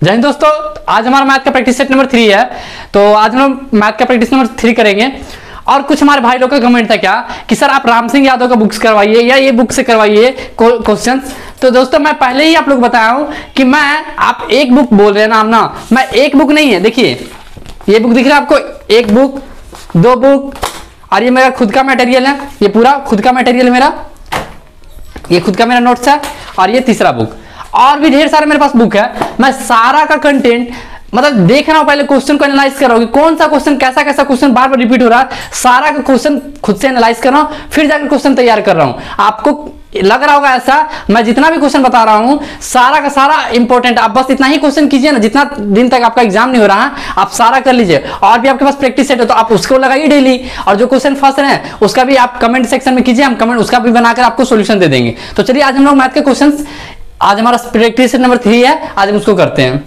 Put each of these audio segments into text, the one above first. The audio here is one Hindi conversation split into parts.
जय हिंद दोस्तों, आज हमारा मैथ का प्रैक्टिस सेट नंबर 3 है। तो आज हम लोग मैथ का प्रैक्टिस नंबर 3 करेंगे। और कुछ हमारे भाई लोग का कमेंट था क्या कि सर आप राम सिंह यादव का बुक्स करवाइए या ये बुक से करवाइए क्वेश्चंस। तो दोस्तों मैं पहले ही आप लोग बताया हूं कि मैं आप एक बुक बोल रहे हैं नाम ना, मैं एक बुक नहीं है। देखिए ये बुक दिख रहा है आपको, एक बुक, दो बुक, और ये मेरा खुद का मटेरियल है, ये पूरा खुद का मटेरियल मेरा, ये खुद का मेरा नोट्स है, और ये तीसरा बुक। और भी ढेर सारे मेरे पास बुक है। मैं सारा का कंटेंट मतलब देख रहा हूं, पहले क्वेश्चन को एनालाइज कर रहा हूं कि कौन सा क्वेश्चन कैसा कैसा क्वेश्चन बार बार रिपीट हो रहा है। सारा का क्वेश्चन खुद से एनालाइज कर रहा हूं, फिर जाकर क्वेश्चन तैयार कर रहा हूं। आपको लग रहा होगा ऐसा, मैं जितना भी क्वेश्चन बता रहा हूं सारा का सारा इंपॉर्टेंट, आप बस इतना ही क्वेश्चन कीजिए ना, जितना दिन तक आपका एग्जाम नहीं हो रहा है आप सारा कर लीजिए। और भी आपके पास प्रैक्टिस सेट है तो आप उसको लगाइए डेली, और जो क्वेश्चन फंस रहे हैं उसका भी आप कमेंट सेक्शन में कीजिए, हम कमेंट उसका भी बनाकर आपको सोल्यूशन दे देंगे। तो चलिए आज हम लोग मैथ के क्वेश्चन, आज हमारा प्रैक्टिस सेट नंबर 3 है, आज हम उसको करते हैं।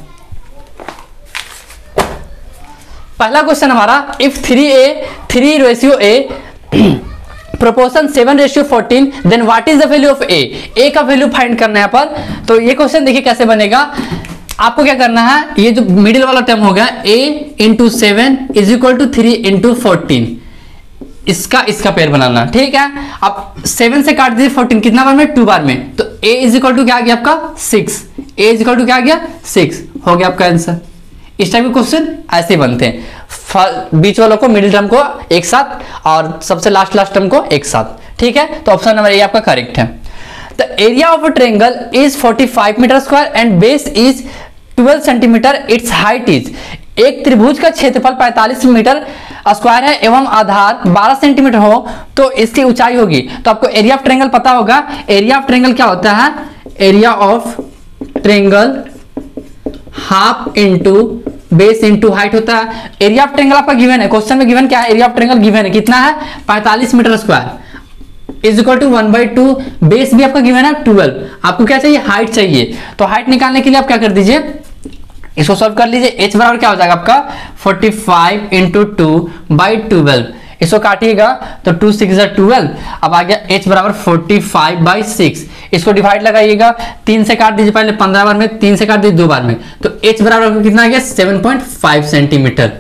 पहला क्वेश्चन हमारा, if 3 ratio a proportion 7:14 then what is the value of a का वैल्यू फाइंड करना है यहाँ पर। तो ये क्वेश्चन देखिए कैसे बनेगा। आपको क्या करना है, ये जो मिडिल वाला टर्म हो गया a into 7 is equal to 3 into 14, इसका पेयर बनाना, ठीक है। अब 7 से काट दीजिए 14, कितना बार में, 2 बार में। तो a इज इक्वल टू क्या आ गया आपका 6, a इज इक्वल टू क्या आ गया 6, हो गया आपका आंसर। इस टाइप के क्वेश्चन ऐसे बनते हैं, बीच वालों को, मिडिल टर्म को एक साथ और सबसे लास्ट टर्म को एक साथ, ठीक है। तो ऑप्शन नंबर ए आपका करेक्ट है। The area of a triangle is 45 metre square and base is 12 centimetre, its height is. एक त्रिभुज का क्षेत्रफल 45 मीटर स्क्वायर है एवं आधार 12 सेंटीमीटर हो तो इसकी ऊंचाई होगी। तो आपको एरिया ऑफ ट्रायंगल पता होगा। एरिया ऑफ ट्रायंगल क्या होता है, area of triangle half into base into height होता है। एरिया ऑफ ट्रायंगल आपका गिवन है, क्वेश्चन में गिवन क्या है, एरिया ऑफ ट्रायंगल गिवन है, कितना है 45 metre square is equal to 1/2, base भी आपका गिवन है 12। आपको क्या चाहिए, हाइट चाहिए। तो हाइट निकालने के लिए आप क्या कर दीजिए, इसको सॉल्व कर लीजिए। h बराबर क्या हो जाएगा आपका 45 इंटू 2/12, इसको काटिएगा तो 2 6 12। अब आ गया h बराबर 45/6, इसको डिवाइड लगाइएगा, 3 से काट दीजिए पहले 15 बार में, 3 से काट दीजिए 2 बार में। तो h बराबर कितना आ गया 7.5 सेंटीमीटर,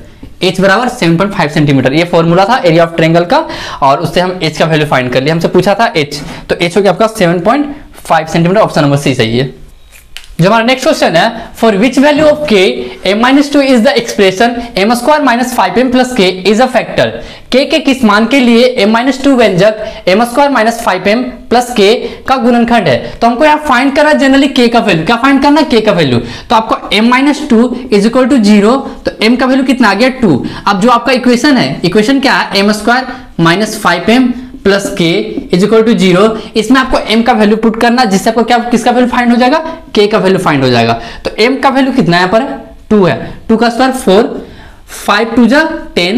h बराबर 7.5 सेंटीमीटर। ये फॉर्मूला था एरिया ऑफ ट्रायंगल का, और उससे हम h का वैल्यू फाइंड कर लिया। हमसे पूछा था h, तो h हो गया आपका 7.5 सेंटीमीटर। ऑप्शन नंबर सी सही है। जो हमारा नेक्स्ट क्वेश्चन है, for which value of k m-2 is the expression m² - 5m + k is a factor. k के किस मान के लिए m-2 व्यंजक m² - 5m + k का गुणनखंड है। तो हमको यहाँ फाइंड करना है जनरली k का वैल्यू, क्या फाइंड करना है, k का वैल्यू। तो आपको m-2 इज इक्वल टू 0, तो m का वैल्यू कितना आ गया 2। अब जो आपका इक्वेशन है, इक्वेशन क्या है, m² - 5m + k is equal to 0। इसमें आपको m का वैल्यू पुट करना, जिससे आपको क्या, किसका वैल्यू फाइंड हो जाएगा, k का वैल्यू फाइंड हो जाएगा। तो m का वैल्यू कितना है यहाँ पर, 2 है, 2 का square 4, 5 2 10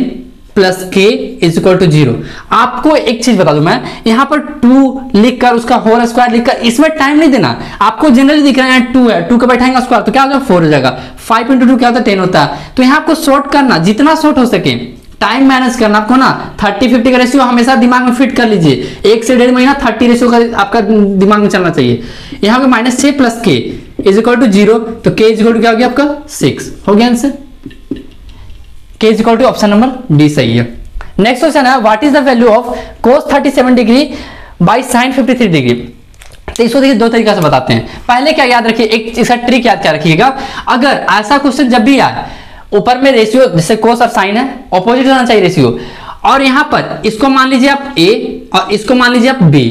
plus k is equal to 0। आपको एक चीज बता दूं मैं, यहाँ पर 2 लिखकर उसका होल स्क्वायर लिखकर इसमें टाइम नहीं देना। आपको जनरली दिख रहा है 2 है, 2 का बैठाएंगे स्क्वायर तो क्या होगा 4 हो जाएगा, 5 × 2 क्या होता है 10 होता है। तो यहाँ आपको शॉर्ट करना, जितना शॉर्ट हो सके टाइम मैनेज करना आपको ना। 30-50 का रेशियो हमेशा दिमाग में फिट कर लीजिए, 1 से 1.5 महीना 30 रेशियो का आपका दिमाग में चलना चाहिए। यहाँ पे -6 + k इज इक्वल टू 0, तो k इज इक्वल टू क्या हो गया आपका 6, हो गया answer. k is equal to option number D सही है। नेक्स्ट क्वेश्चन है, what is the value of cos 37 degree by sin 53 degree. तो इसको देखिए दो तरीके से बताते हैं। पहले क्या याद रखिए, एक इसका ट्रिक याद क्या रखिएगा, अगर ऐसा क्वेश्चन जब भी आए, ऊपर में रेशियो जैसे कोस और साइन है, ऑपोजिट होना चाहिए रेशियो, और यहां पर इसको मान लीजिए आप a और इसको मान लीजिए आप b,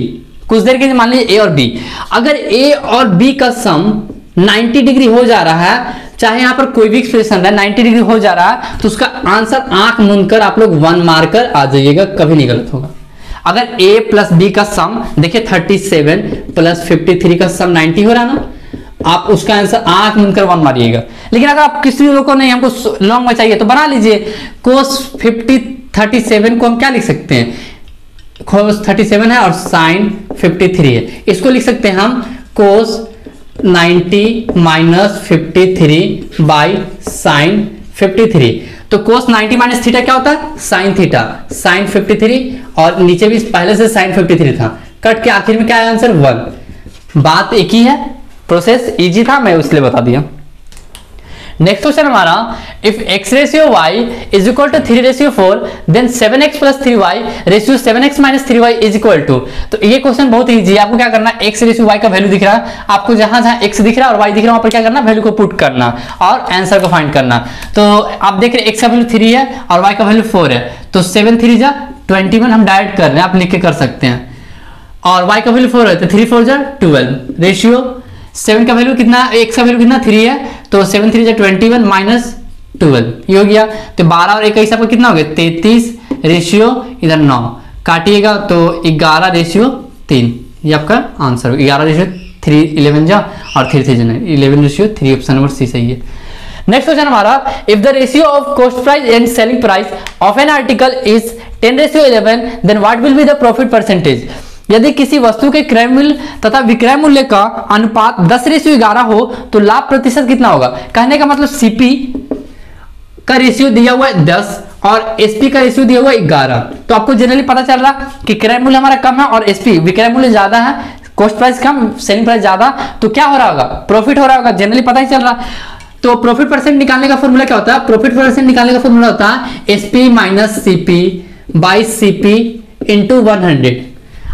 कुछ देर के लिए मान लीजिए a और b। अगर a और b का सम 90 डिग्री हो जा रहा है, चाहे यहां पर कोई भी एक्सप्रेशन है 90 डिग्री हो जा रहा है, तो उसका आंसर आंख मूंद कर आप लोग 1 मारकर आ जाइएगा, कभी नहीं गलत होगा। अगर a + b का सम देखिए 37 + 53 का सम 90 हो रहा है ना, आप उसका आंसर आंख मूंद कर 1 मारिएगा। लेकिन अगर आप किसी लोगों को नहीं, हमको लॉन्ग में चाहिए तो बना लीजिए, cos 37 को हम क्या लिख सकते हैं, cos 37 है और sin 53 है, इसको लिख सकते हैं हम cos 90 - 53 बाई sin 53। तो cos 90 - थीटा क्या होता है, sin थीटा, sin 53, और नीचे भी पहले से sin 53 था, कट के आखिर में क्या है आंसर 1। बात एक ही है, प्रोसेस इजी था, मैं इसलिए बता दिया। नेक्स्ट क्वेश्चन हमारा, if x ratio y is equal to 3 ratio 4 then 7x plus 3y ratio 7x minus 3y is equal to. तो ये क्वेश्चन बहुत इजी है। आपको क्या करना है, x रेशियो y का वैल्यू दिख रहा है, आपको जहां जहां x दिख रहा है और y दिख रहा है वहां पर क्या करना, वैल्यू को पुट करना और आंसर को फाइंड करना। तो आप देख रहे हैं x का वैल्यू 3 है और y का वैल्यू 4 है, तो 7 3 जा 21 हम डायरेक्ट कर रहे हैं, आप लिख के कर सकते हैं। और y का वैल्यू 4 है तो 3 4 जा 12 रेशियो 7 का वैल्यू कितना, x का वैल्यू कितना 3 है, तो 7 3 जा 21 माइनस 12 ये हो गया। तो 12 और 21 आपका कितना हो गया 33 रेशियो इधर 9 काटिएगा तो 11 रेशियो 3, ये आपका आंसर हो। 11 रेशियो 3 11 जा और 3 3 जा 11 रेशियो 3, ऑप्शन नंबर सी सही है। नेक्स्ट क्वेश्चन हमारा, if the ratio of cost price and selling price of an article is 10:11 then what will be the profit percentage. यदि किसी वस्तु के क्रय मूल्य तथा विक्रय मूल्य का अनुपात 10:11 हो तो लाभ प्रतिशत कितना होगा। कहने का मतलब सीपी का रेशियो दिया हुआ है 10 और एसपी का रेशियो दिया हुआ है 11। तो आपको जनरली पता चल रहा कि क्रय मूल्य हमारा कम है और एसपी विक्रय मूल्य ज्यादा है, कॉस्ट प्राइस कम सेलिंग प्राइस ज्यादा, तो क्या हो रहा होगा, प्रॉफिट हो रहा होगा, जनरली पता ही चल रहा। तो प्रॉफिट परसेंट निकालने का फॉर्मूला क्या होता है, प्रॉफिट परसेंट निकालने का फॉर्मूला होता है SP minus CP by CP into 100।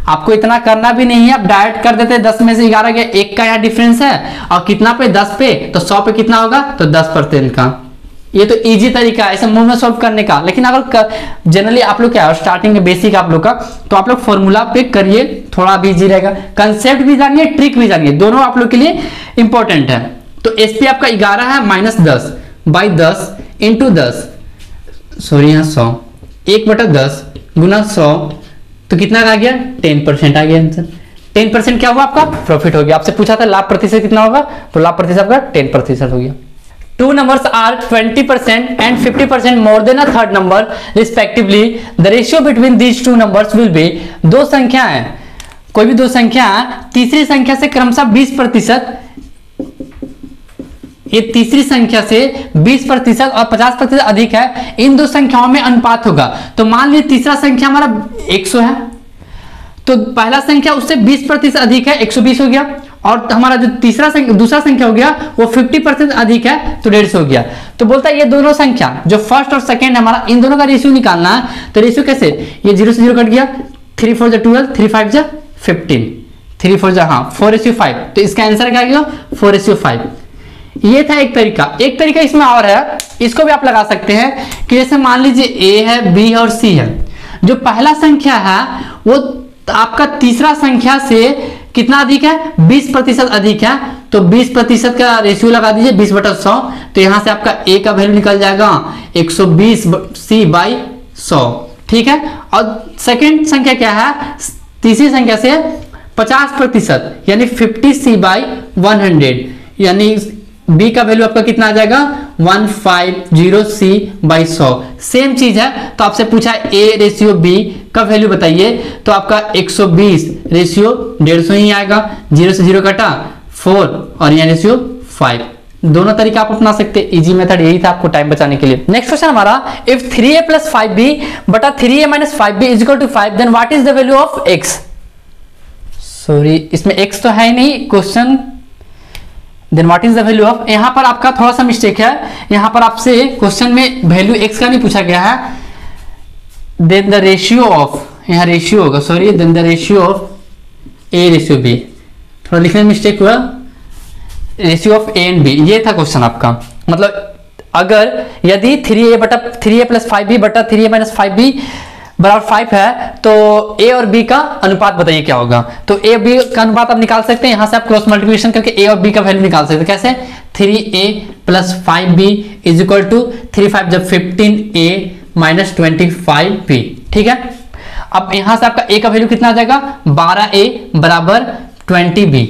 आपको इतना करना भी नहीं है, आप डायरेक्ट कर देते 10 में से 11 गया, 1 का यहाँ डिफरेंस है और कितना पे 10 पे, तो 100 पे कितना होगा तो 10% का। ये तो इजी तरीका है ऐसे मुंह में सॉल्व करने का। लेकिन अगर जनरली आप लोग क्या है स्टार्टिंग में बेसिक आप लोग का, तो आप लोग फॉर्मूला पे करिए, थोड़ा भी इजी रहेगा। कंसेप्ट भी जानिए, ट्रिक भी जानिए, दोनों आप लोग के लिए इंपॉर्टेंट है। तो एसपी आपका 11 है माइनस 10 बाई 10 इंटू 10 सॉरी यहाँ 100 1/10 गुना 100 तो कितना आ गया 10% आ गया आंसर। 10% क्या हुआ आपका प्रॉफिट हो गया। आपसे पूछा था लाभ प्रतिशत कितना होगा, तो लाभ प्रतिशत आपका 10% हो गया। Two numbers are 20% and 50% more than a third number respectively. The ratio between these two numbers will be, दो संख्या है, कोई भी दो संख्या तीसरी संख्या से क्रमशः 20%, ये तीसरी संख्या से 20% और 50% अधिक है, इन दो संख्याओं में अनुपात होगा। तो मान लीजिए तीसरा संख्या हमारा 100 है, तो पहला संख्या उससे 20% अधिक है, 120 हो गया, और हमारा जो दूसरा संख्या हो गया वो 50% अधिक है, तो 150 हो गया। तो बोलता है ये दोनों संख्या जो फर्स्ट और सेकंड हमारा, इन दोनों का रेशियो निकालना है। तो रेशियो कैसे, ये 0 से 0 कट गया, 3 4 जा 12, 3 5 जा 15, 3 4 जा 4:5, तो इसका आंसर क्या आएगा 4:5। ये था एक तरीका। एक तरीका इसमें और है, इसको भी आप लगा सकते हैं कि जैसे मान लीजिए ए है, बी और सी है, जो पहला संख्या है वो आपका तीसरा संख्या से कितना अधिक है 20% अधिक है, तो 20% का रेशियो लगा दीजिए 20/100, तो यहां से आपका ए का वैल्यू निकल जाएगा 120 सी बाई 100, ठीक है। और सेकंड संख्या क्या है, तीसरी संख्या से 50% यानी 50 सी बाई 100, यानी बी का वैल्यू आपका कितना आ जाएगा 150 सी बाई 100। सेम चीज है, तो आपसे पूछा ए रेशियो बी का वैल्यू बताइए, तो आपका 120 रेशियो 150 ही आएगा, 0 से 0 कटा 4 और यहाँ रेशियो 5। दोनों तरीका आप अपना सकते हैं, इजी मेथड यही था आपको टाइम बचाने के लिए। नेक्स्ट क्वेश्चन हमारा, इफ 3a + 5b बटा 3a - 5b is equal to 5 then what is the value of x। Sorry इसमें x तो है ही नहीं question, then what is the value of, यहां पर आपका थोड़ा सा मिस्टेक है, यहां पर आपसे क्वेश्चन में वैल्यू x का नहीं पूछा गया है, देन द रेशियो ऑफ, यहां रेशियो होगा, sorry then the ratio of a ratio b, थोड़ा लिखने में मिस्टेक हुआ, ratio of a and b, ये था क्वेश्चन आपका। मतलब अगर यदि 3a + 5b बटा 3a - 5b बराबर 5 है, तो a और b का अनुपात बताइए क्या होगा। तो a b का अनुपात आप निकाल सकते हैं, यहां से आप क्रॉस मल्टीप्लिकेशन करके a और b का वैल्यू निकाल सकते हैं। कैसे, 3a + 5b is equal to 3 5 जब 15a - 25b, ठीक है। अब यहां से आपका a का वैल्यू कितना आ जाएगा 12a बराबर 20b,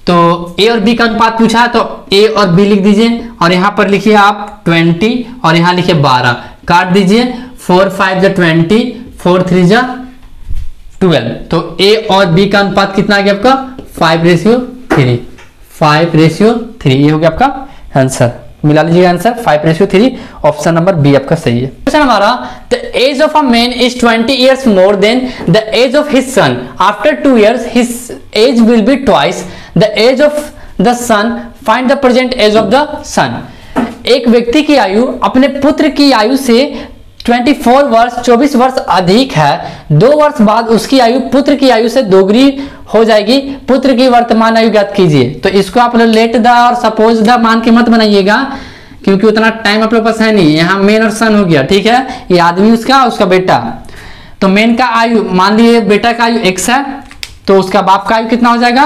तो a और b का अनुपात पूछा है, तो a और b लिख दीजिए और यहां पर लिखिए आप 20 और यहां लिखिए 12, काट दीजिए 4 5 जा 20, 4 3 जा 12, तो a और b का अनुपात कितना आ गया आपका 5:3, 5:3, ये हो गया आपका आंसर। मिला लीजिए आंसर 5:3, ऑप्शन नंबर बी आपका सही है। क्वेश्चन हमारा, the age of a man is 20 years more than the age of his son. After 2 years his age will be twice the age of the son. Find the present age of the son. एक व्यक्ति की आयु अपने पुत्र की आयु से 24 वर्ष अधिक है, 2 वर्ष बाद उसकी आयु पुत्र की आयु से दोगुनी हो जाएगी, पुत्र की वर्तमान आयु ज्ञात कीजिए। तो इसको आप लोग लेट द और सपोज द मान के मत बनाइएगा, क्योंकि उतना टाइम आप लोग पास है नहीं। यहाँ मेन और सन हो गया, ठीक है, ये आदमी उसका बेटा। तो मेन का आयु मान लीजिए बेटा का आयु x है, तो उसका बाप का आयु कितना हो जाएगा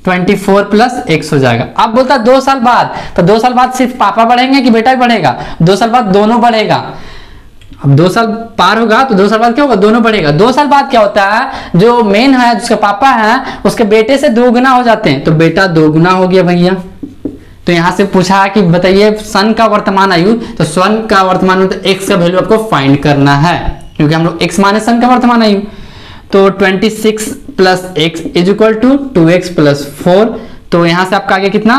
24 प्लस x हो जाएगा। अब बोलता 2 साल बाद, तो 2 साल बाद सिर्फ पापा बढ़ेंगे कि बेटा भी बढ़ेगा? 2 साल बाद दोनों बढ़ेगा। अब 2 साल पार होगा तो 2 साल बाद क्या होगा, दोनों बढ़ेगा। 2 साल बाद क्या होता है, जो मेन है जिसका पापा है उसके बेटे से 2 गुना हो जाते हैं, तो बेटा 2 गुना हो गया भैया। तो यहां से पूछा कि बताइए सन का वर्तमान आयु, तो सन का वर्तमान आयु तो x का वैल्यू आपको फाइंड करना है, क्योंकि हम लोग x माने सन का वर्तमान आयु। तो 26 plus x is equal to 2x plus 4। तो यहां से आपका आगे कितना,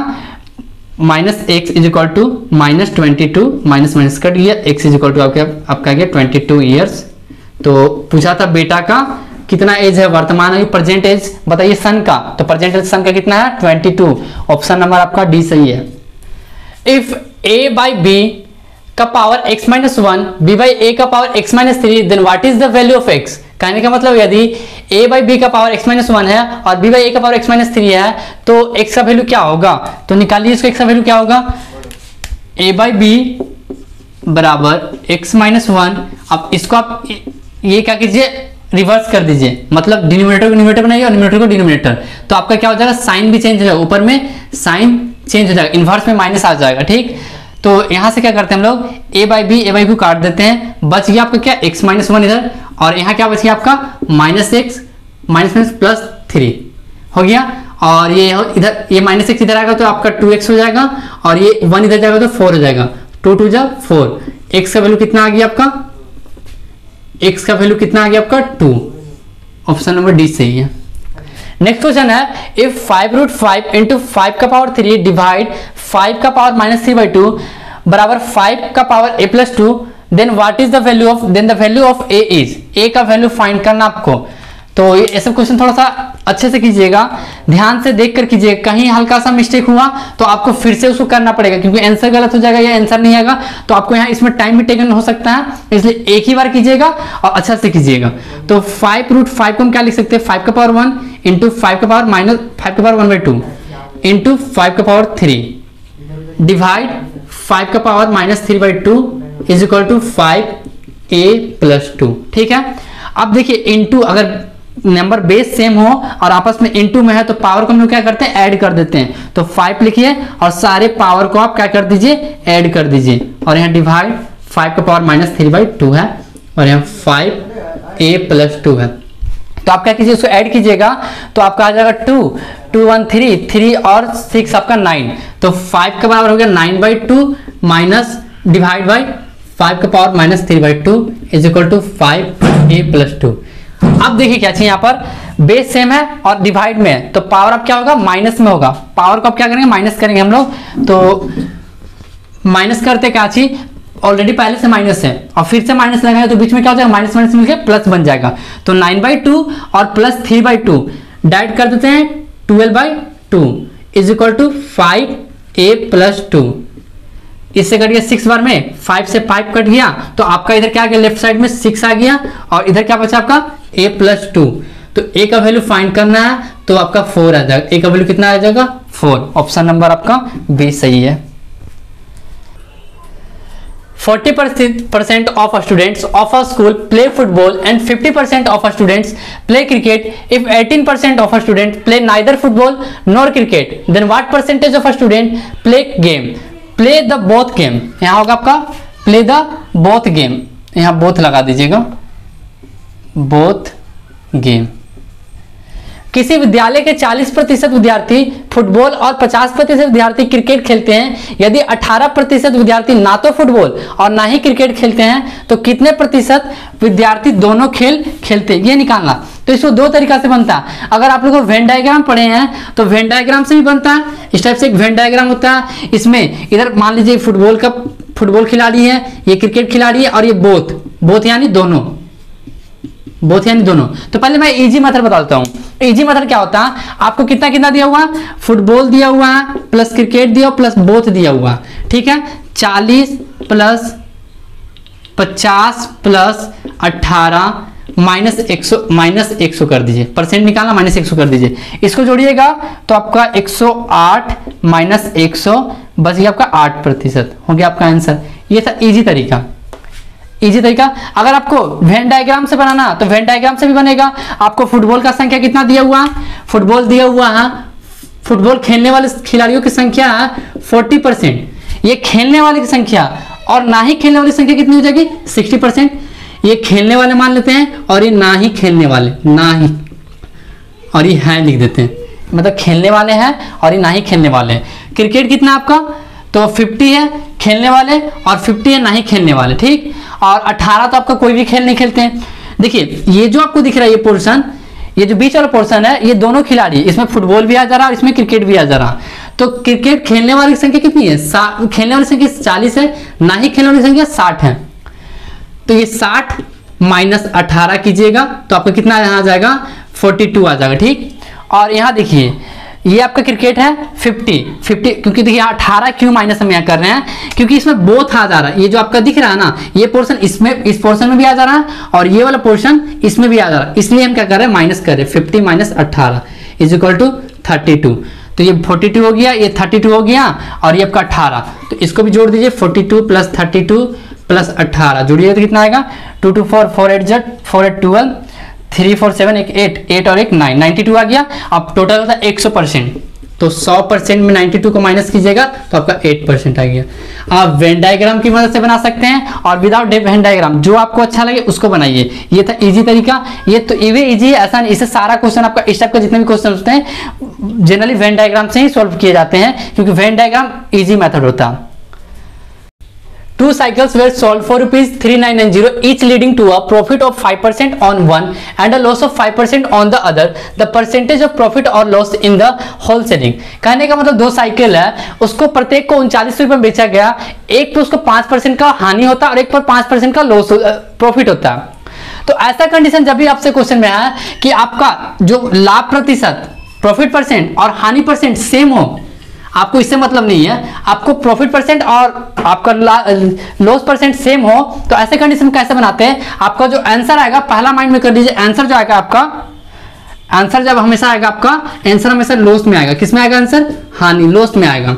minus x is equal to minus 22, minus minus cut गया, x इज इक्वल टू आपका आगे 22 ईयर्स। तो पूछा था बेटा का कितना एज है, वर्तमान आयु प्रेजेंट एज बताइए सन का, तो प्रेजेंट एज सन का कितना है 22। ऑप्शन नंबर आपका डी सही है। इफ a बाई बी का power x minus 1, b by A का power x minus 3, then what is the value of x। कहने का मतलब यदि a बाई बी का पावर x माइनस 1 है और b बाई ए का पावर x माइनस 3 है, तो x का वैल्यू क्या होगा? तो निकालिए इसको, x का वैल्यू क्या होगा, a बाई बी बराबर x माइनस 1। अब इसको आप ये क्या कीजिए, रिवर्स कर दीजिए, मतलब डिनोमिनेटर को न्यूमरेटर बनाइए और न्यूमरेटर को डिनोमिनेटर। तो आपका क्या हो जाएगा, साइन भी चेंज हो जाएगा, ऊपर में साइन चेंज हो जाएगा, इनवर्स में माइनस आ जाएगा, ठीक। तो यहां से क्या करते हैं हम लोग, a बाई बी काट देते हैं, बच गया आपका क्या x माइनस 1 इधर, और यहाँ क्या बच गया आपका minus x minus minus plus 3 हो गया। और ये इधर ये माइनस x इधर आएगा तो आपका 2x हो जाएगा, और ये 1 इधर जाएगा तो 4 हो जाएगा, 2 2 जा 4। x का वैल्यू कितना आ गया आपका, x का वैल्यू कितना आ गया आपका 2। ऑप्शन नंबर डी सही है। नेक्स्ट क्वेश्चन है, इफ 5√5 इंटू 5 का पावर 3 डिवाइड 5 का पावर माइनस 3/2 बराबर 5 का power a plus 2, then what is the value of, then the value of a is, a का वैल्यू फाइंड करना आपको। तो ये सब क्वेश्चन थोड़ा सा अच्छे से कीजिएगा, ध्यान से देख कर कीजिएगा, कहीं हल्का सा मिस्टेक हुआ तो आपको फिर से उसको करना पड़ेगा, क्योंकि आंसर गलत हो जाएगा या आंसर नहीं आएगा तो आपको यहाँ इसमें टाइम भी टेकन हो सकता है, इसलिए एक ही बार कीजिएगा और अच्छा से कीजिएगा। तो 5√5 को हम क्या लिख सकते हैं, 5 का पावर 1 इंटू 5 का पावर माइनस 5 का पावर 1/2 इंटू 5 का पावर 3 डिवाइड 5 का power minus 3/2 is equal to 5a plus 2, ठीक है। अब देखिए इंटू, अगर नंबर बेस सेम हो और आपस में इनटू में है तो पावर को हम लोग क्या करते हैं, ऐड कर देते हैं। तो 5 लिखिए और सारे पावर को आप क्या कर दीजिए, ऐड कर दीजिए, और यहाँ डिवाइड 5 का पावर माइनस 3/2 है, और यहाँ 5a प्लस 2 है। तो आप क्या कीजिए, उसको ऐड कीजिएगा तो आपका आ जाएगा 2 2 1 3 और 6 आपका 9। तो 5 का बराबर हो गया 9/2 माइनस डिवाइड बाई 5 का power minus 3/2 is equal to 5a plus 2। अब देखिए क्या चाहिए, यहाँ पर बेस सेम है और डिवाइड में है, तो पावर अब क्या होगा, माइनस में होगा। पावर को अब क्या करेंगे, माइनस करेंगे हम लोग। तो माइनस करते क्या चीज, ऑलरेडी पहले से माइनस है और फिर से माइनस लगाएंगे तो बीच में क्या हो जाएगा, माइनस माइनस मिलकर प्लस बन जाएगा। तो 9/2 और प्लस 3/2 डाइड कर देते हैं 12/2 is equal to 5a plus 2। इससे कट गया 6 बार में, 5 से 5 कट गया तो आपका इधर क्या आ गया, लेफ्ट साइड में 6 आ गया, और इधर क्या बचा आपका a प्लस 2। तो a का वैल्यू फाइंड करना है तो आपका 4 आ जाएगा, a का वैल्यू कितना आ जाएगा 4। ऑप्शन नंबर आपका बी सही है। 40% of students of a school play football and 50% of students play cricket. If 18% of students play neither football nor cricket, then what percentage of students play game? Play the both game. यहाँ होगा आपका play the both game. यहाँ both लगा दीजिएगा, both game. किसी विद्यालय के 40% विद्यार्थी फुटबॉल और 50% विद्यार्थी क्रिकेट खेलते हैं। यदि 18% विद्यार्थी ना तो फुटबॉल और ना ही क्रिकेट खेलते हैं तो कितने प्रतिशत विद्यार्थी दोनों खेल खेलते हैं, ये निकालना। तो इसको 2 तरीका से बनता है। अगर आप लोगों को वेन डायग्राम पढ़े हैं तो वेन डायग्राम से भी बनता है। इस टाइप से एक वेन डायग्राम होता है, इसमें इधर मान लीजिए फुटबॉल खिलाड़ी है, ये क्रिकेट खिलाड़ी है, और ये बोथ यानी दोनों, बोथ यानी दोनों। तो पहले मैं इजी मेथड बता देता हूँ। इजी मेथड क्या होता है, आपको कितना कितना दिया हुआ, फुटबॉल दिया हुआ है प्लस क्रिकेट दिया प्लस बोथ दिया हुआ, ठीक है। 40 प्लस 50 प्लस 18 माइनस 100 कर दीजिए, परसेंट निकालना माइनस 100 कर दीजिए, इसको जोड़िएगा तो आपका 108 माइनस 100 बच गया आपका 8% हो गया आपका आंसर। ये था इजी तरीका। इजी तरीका। अगर आपको वेन डायग्राम से बनाना तो वेन डायग्राम से भी बनेगा। आपको फुटबॉल का संख्या कितना दिया हुआ, फुटबॉल दिया हुआ है, फुटबॉल खेलने वाले खिलाड़ियों की संख्या है 40%, ये खेलने वाले की संख्या और ना ही खेलने वाली संख्या कितनी हो जाएगी 60%। ये खेलने वाले मान लेते हैं और ये ना ही खेलने वाले, ना ही और ये है लिख देते हैं, मतलब खेलने वाले हैं और ये ना ही खेलने वाले हैं। क्रिकेट कितना आपका, तो 50 है खेलने वाले और 50 है ना ही खेलने वाले, ठीक। और 18 तो आपका कोई भी खेल नहीं खेलते हैं। देखिए ये जो आपको दिख रहा है ये पोर्शन, ये जो बीच वाला पोर्शन है, ये दोनों खिलाड़ी, इसमें फुटबॉल भी आ जा रहा है और इसमें क्रिकेट भी आ जा रहा। तो क्रिकेट खेलने वाली की संख्या कितनी है, खेलने वाली संख्या 40 है, ना ही खेलने वाली संख्या 60 है। तो ये 60 माइनस 18 कीजिएगा तो आपका कितना यहाँ आ जाएगा 42 आ जाएगा, ठीक। और यहाँ देखिए ये आपका क्रिकेट है 50, क्योंकि देखिए 18 क्यों माइनस हम यहाँ कर रहे हैं, क्योंकि इसमें बोथ आ जा रहा है। ये जो आपका दिख रहा है ना, ये पोर्शन इसमें, इस पोर्शन में भी आ जा रहा है और ये वाला पोर्शन इसमें भी आ जा रहा है, इसलिए हम क्या कर रहे हैं माइनस कर रहे हैं। 50 माइनस 18 इज इक्वल टू 32। तो ये 42 हो गया, ये 32 हो गया और ये आपका 18, तो इसको भी जोड़ दीजिए। 42 प्लस 32 प्लस 18 जोड़िए तो कितना आएगा 2 2 4 4 8 Z 4 8 12 3 4 7 एक 8 और एक 9 92 आ गया। अब टोटल होता है 100%, तो 100% में 92 को माइनस कीजिएगा तो आपका 8% आ गया। आप वेन डायग्राम की मदद से बना सकते हैं और विदाउट वेन डायग्राम जो आपको अच्छा लगे उसको बनाइए। ये था इजी तरीका। ये तो इजी है, ऐसा नहीं। इससे सारा क्वेश्चन आपका इस टाइप का जितने भी क्वेश्चन होते हैं जनरली वेन डायग्राम से ही सॉल्व किए जाते हैं, क्योंकि वेन डायग्राम इजी मेथड होता है। Two cycles were sold for ₹3990, each leading to a profit of 5% on one and a loss of 5% on the other. The percentage of profit or loss in the wholesaling. कहने का मतलब दो साइकिल है, उसको प्रत्येक को 39 रुपए में बेचा गया, एक पे उसको 5% का हानि होता है और एक पर 5% का लॉस प्रॉफिट होता है। तो ऐसा कंडीशन जब भी आपसे क्वेश्चन में आया कि आपका जो लाभ प्रतिशत, प्रॉफिट परसेंट और हानि परसेंट सेम हो, आपको इससे मतलब नहीं है, आपको प्रॉफिट परसेंट और आपका लॉस परसेंट सेम हो, तो ऐसे कंडीशन कैसे बनाते हैं। आपका जो आंसर आएगा पहला माइंड में कर लीजिए, आंसर जो आएगा आपका, आंसर जब हमेशा आएगा आपका, आंसर हमेशा लॉस में आएगा। किस में आएगा आंसर, हानि, लॉस में आएगा।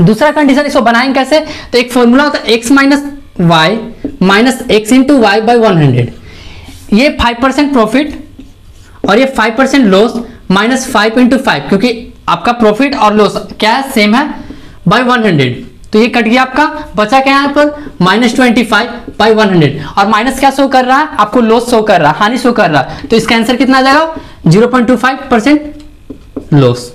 दूसरा कंडीशन इसको बनाएंगे कैसे, तो एक फॉर्मूला होता है x minus y minus x into y by 100। ये 5% प्रॉफिट और ये 5% लॉस माइनस 5 इंटू 5, क्योंकि आपका प्रॉफिट और लॉस क्या है, सेम है, बाय 100। तो ये कट गया आपका, बचा क्या यहाँ पर माइनस 25 बाई 100। और माइनस क्या शो कर रहा है, आपको लॉस शो कर रहा है, हानि शो कर रहा है। तो इसका आंसर कितना आ जाएगा 0.25% लॉस।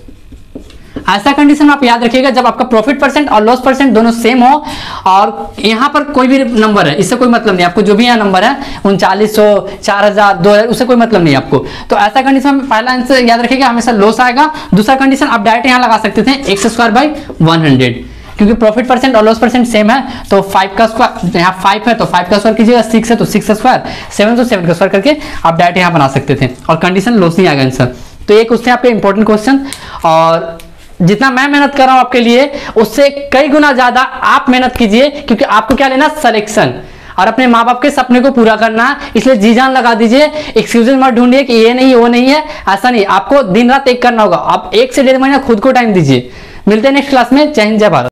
ऐसा कंडीशन आप याद रखिएगा जब आपका प्रॉफिट परसेंट और लॉस परसेंट दोनों सेम हो और यहाँ पर कोई भी नंबर है, इससे कोई मतलब नहीं आपको, जो भी यहाँ नंबर है 3900 4000 2000 उससे कोई मतलब नहीं आपको। तो ऐसा कंडीशन में पहला आंसर याद रखिएगा हमेशा लॉस आएगा। दूसरा कंडीशन आप डायरेक्ट यहाँ लगा सकते थे x² बाई 100, क्योंकि प्रॉफिट परसेंट और लॉस परसेंट सेम है। तो 5 का स्क्वायर, यहाँ 5 है तो 5 का स्क्वायर कीजिएगा, 6 है तो 6 का स्क्वायर, 7 तो 7 का स्क्वायर करके आप डायरेक्ट यहाँ बना सकते थे और कंडीशन लॉस नहीं आएगा आंसर। तो ये क्वेश्चन आपके इंपॉर्टेंट क्वेश्चन, और जितना मैं मेहनत कर रहा हूं आपके लिए उससे कई गुना ज्यादा आप मेहनत कीजिए, क्योंकि आपको क्या लेना, सिलेक्शन और अपने माँ बाप के सपने को पूरा करना। इसलिए जी जान लगा दीजिए, एक्सक्यूजेज मत ढूंढिए कि ये नहीं वो नहीं है, ऐसा नहीं। आपको दिन रात एक करना होगा। आप 1 से 1.5 महीना खुद को टाइम दीजिए। मिलते हैं नेक्स्ट क्लास में। जय हिंद, जय भारत।